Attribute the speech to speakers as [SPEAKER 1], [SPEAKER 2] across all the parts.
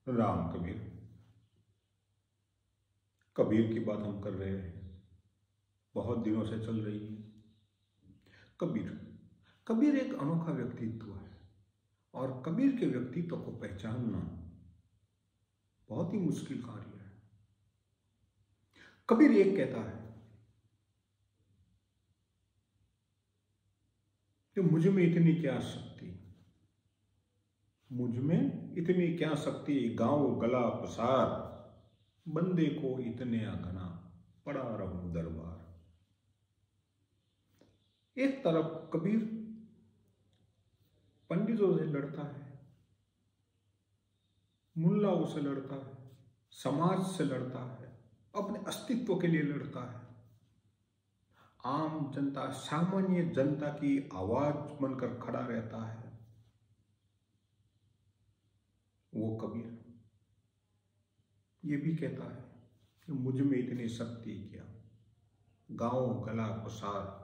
[SPEAKER 1] राम कबीर। कबीर की बात हम कर रहे हैं, बहुत दिनों से चल रही है। कबीर कबीर एक अनोखा व्यक्तित्व है और कबीर के व्यक्तित्व को पहचानना बहुत ही मुश्किल कार्य है। कबीर एक कहता है कि मुझ में इतनी क्या शक्ति, मुझ में इतनी क्या शक्ति, गांव गला पसार, बंदे को इतने घना, पड़ा रहूं दरबार। एक तरफ कबीर पंडितों से लड़ता है, मुल्लाओं से लड़ता है, समाज से लड़ता है, अपने अस्तित्व के लिए लड़ता है। आम जनता, सामान्य जनता की आवाज बनकर खड़ा रहता है। वो कबीर ये भी कहता है कि मुझ में इतनी शक्ति क्या, गांव गला पसार,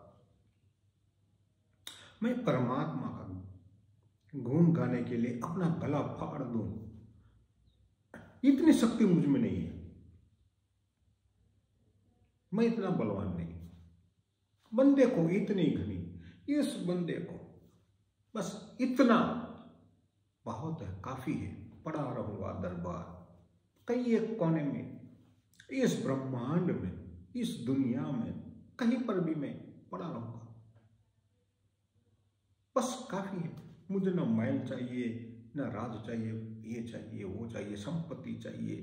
[SPEAKER 1] मैं परमात्मा का गुण गाने के लिए अपना गला फाड़ दूं, इतनी शक्ति मुझ में नहीं है। मैं इतना बलवान नहीं, बंदे को इतनी घनी, इस बंदे को बस इतना बहुत है, काफी है, पड़ा रहूंगा दरबार। कहीं एक कोने में, इस ब्रह्मांड में, इस दुनिया में कहीं पर भी मैं पड़ा रहूंगा, बस काफी है। मुझे न महल चाहिए, न राज चाहिए, ये चाहिए, वो चाहिए, संपत्ति चाहिए,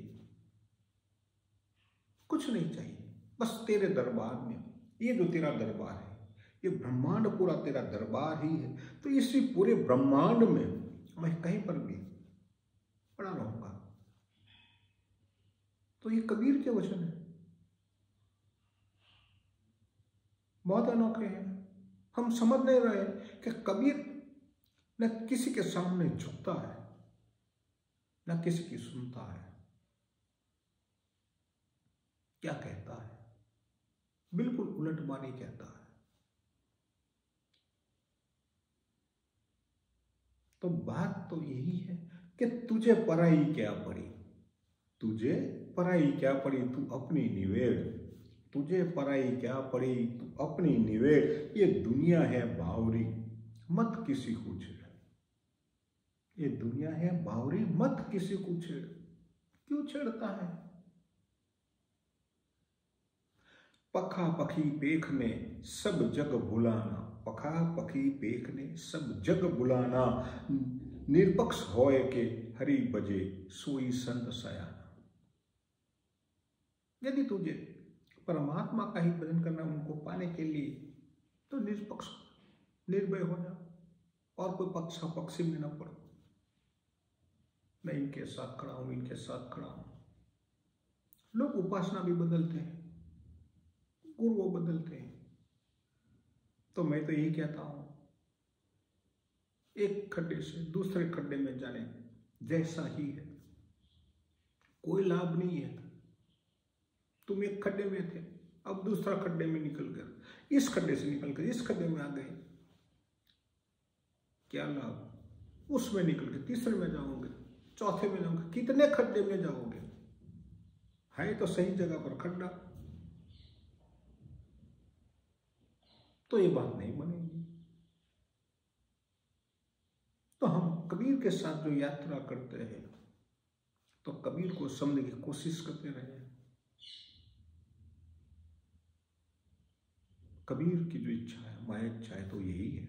[SPEAKER 1] कुछ नहीं चाहिए। बस तेरे दरबार में, ये जो तेरा दरबार है, ये ब्रह्मांड पूरा तेरा दरबार ही है, तो इसी पूरे ब्रह्मांड में मैं कहीं पर भी पड़ा रहूंगा। तो ये कबीर के वचन है, बहुत अनोखे हैं। हम समझ नहीं रहे कि कबीर न किसी के सामने झुकता है, न किसी की सुनता है। क्या कहता है? बिल्कुल उलट बानी कहता है। तो बात तो यही है कि तुझे पराई क्या पड़ी, तुझे पराई क्या पड़ी, तू अपनी निवेड़, तुझे पराई क्या पड़ी, तू अपनी निवेड़। ये दुनिया है बावरी, मत किसी को छेड़। ये दुनिया है बावरी, मत किसी को छेड़। क्यों छेड़ता है? पखा पखी पेखने सब जग बुलाना, पखा पखी पेखने सब जग बुलाना, निरपक्ष होए के हरि बजे सोई संत सयाना। यदि तुझे परमात्मा का ही भजन करना, उनको पाने के लिए, तो निष्पक्ष निर्भय हो जा और कोई पक्षा पक्षी में न पड़ो। मैं इनके साथ खड़ा हूं, इनके साथ खड़ा हूं। लोग उपासना भी बदलते हैं, गुरु वो बदलते हैं। तो मैं तो यही कहता हूं, एक खड्डे से दूसरे खड्डे में जाने जैसा ही है, कोई लाभ नहीं है। तुम एक खड्डे में थे, अब दूसरा खड्डे में निकल गए, इस खड्डे से निकल कर इस खड्डे में आ गए, क्या लाभ? उसमें निकल के तीसरे में जाओगे, चौथे में जाओगे, कितने खड्डे में जाओगे? है तो सही जगह पर खड्डा। तो ये बात नहीं बनेगी। तो हम कबीर के साथ जो यात्रा करते हैं, तो कबीर को समझने की कोशिश करते रहे। कबीर की जो इच्छा है, माया इच्छा है, तो यही है,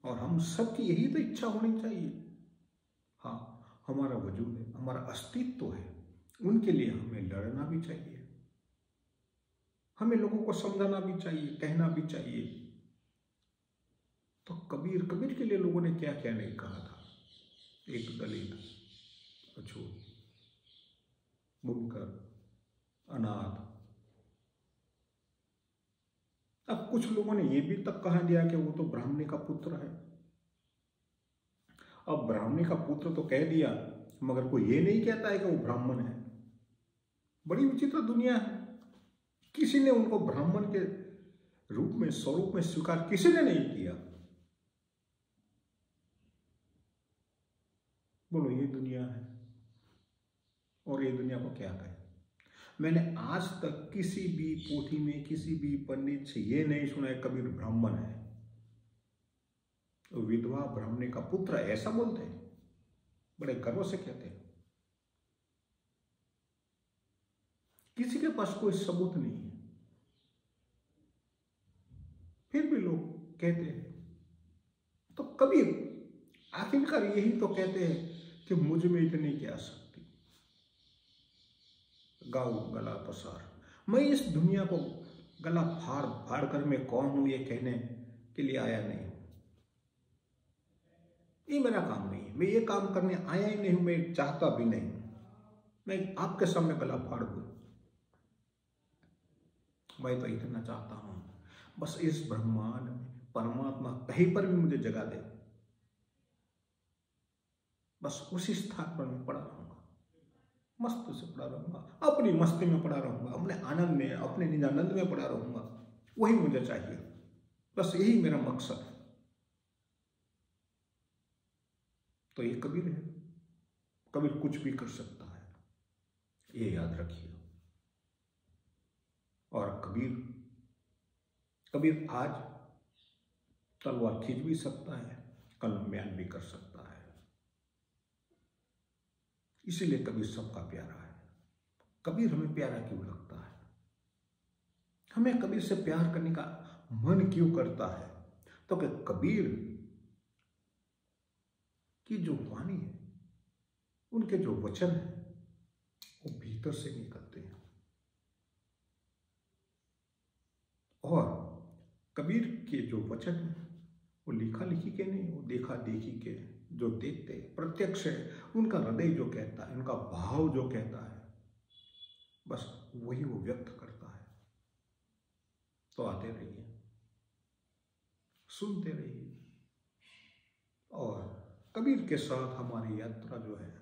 [SPEAKER 1] और हम सबकी यही तो इच्छा होनी चाहिए। हाँ, हमारा वजूद है, हमारा अस्तित्व है, उनके लिए हमें लड़ना भी चाहिए, हमें लोगों को समझाना भी चाहिए, कहना भी चाहिए। तो कबीर के लिए लोगों ने क्या क्या नहीं कहा था। एक दलित, अछूत, बुनकर, अनाथ। अब कुछ लोगों ने यह भी तक कहा दिया कि वो तो ब्राह्मणी का पुत्र है। अब ब्राह्मणी का पुत्र तो कह दिया, मगर कोई ये नहीं कहता है कि वो ब्राह्मण है। बड़ी विचित्र दुनिया है। किसी ने उनको ब्राह्मण के रूप में, स्वरूप में स्वीकार किसी ने नहीं किया। बोलो, ये दुनिया है। और ये दुनिया को क्या कहे। मैंने आज तक किसी भी पोथी में, किसी भी पंडित से ये नहीं सुना है कबीर ब्राह्मण है, तो विधवा ब्राह्मणी का पुत्र है, ऐसा बोलते हैं, बड़े गर्व से कहते हैं। किसी के पास कोई सबूत नहीं है, फिर भी लोग कहते हैं। तो कबीर आखिरकार यही तो कहते हैं कि मुझ में इतनी क्या शक्ति, गाओ गला पसार। मैं इस दुनिया को गला फाड़ फाड़ कर मैं कौन हूं ये कहने के लिए आया नहीं हूं, ये मेरा काम नहीं है, मैं ये काम करने आया ही नहीं हूं, मैं चाहता भी नहीं हूं मैं आपके सामने गला फाड़ दूं। मैं तो इतना चाहता हूं बस इस ब्रह्मांड में परमात्मा कहीं पर भी मुझे जगा दे, बस उसी स्थान पर मैं पड़ा रहूंगा, मस्त से पड़ा रहूंगा, अपनी मस्ती में पड़ा रहूंगा, अपने आनंद में, अपने निजानंद में पड़ा रहूंगा, वही मुझे चाहिए, बस यही मेरा मकसद है। तो ये कबीर है, कबीर कुछ भी कर सकता है, ये याद रखिए। और कबीर आज तलवार खींच भी सकता है, कलम बयान भी कर सकता है, इसीलिए कबीर सबका प्यारा है। कबीर हमें प्यारा क्यों लगता है, हमें कबीर से प्यार करने का मन क्यों करता है, तो कि कबीर की जो वाणी है, उनके जो वचन है वो भीतर से निकलते हैं। और कबीर के जो वचन है वो लिखा लिखी के नहीं, वो देखा देखी के, जो देखते प्रत्यक्ष है, उनका हृदय जो कहता है, उनका भाव जो कहता है, बस वही वो व्यक्त करता है। तो आते रहिए, सुनते रहिए, और कबीर के साथ हमारी यात्रा जो है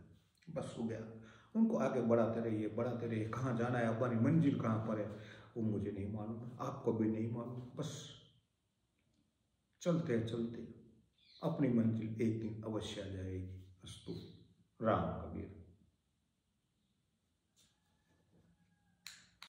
[SPEAKER 1] बस हो गया, उनको आगे बढ़ाते रहिए, बढ़ाते रहिए। कहाँ जाना है, हमारी मंजिल कहाँ पर है वो मुझे नहीं मालूम, आपको भी नहीं मालूम, बस चलते चलते अपनी मंजिल एक दिन अवश्य आ जाएगी। अस्तु। राम कबीर।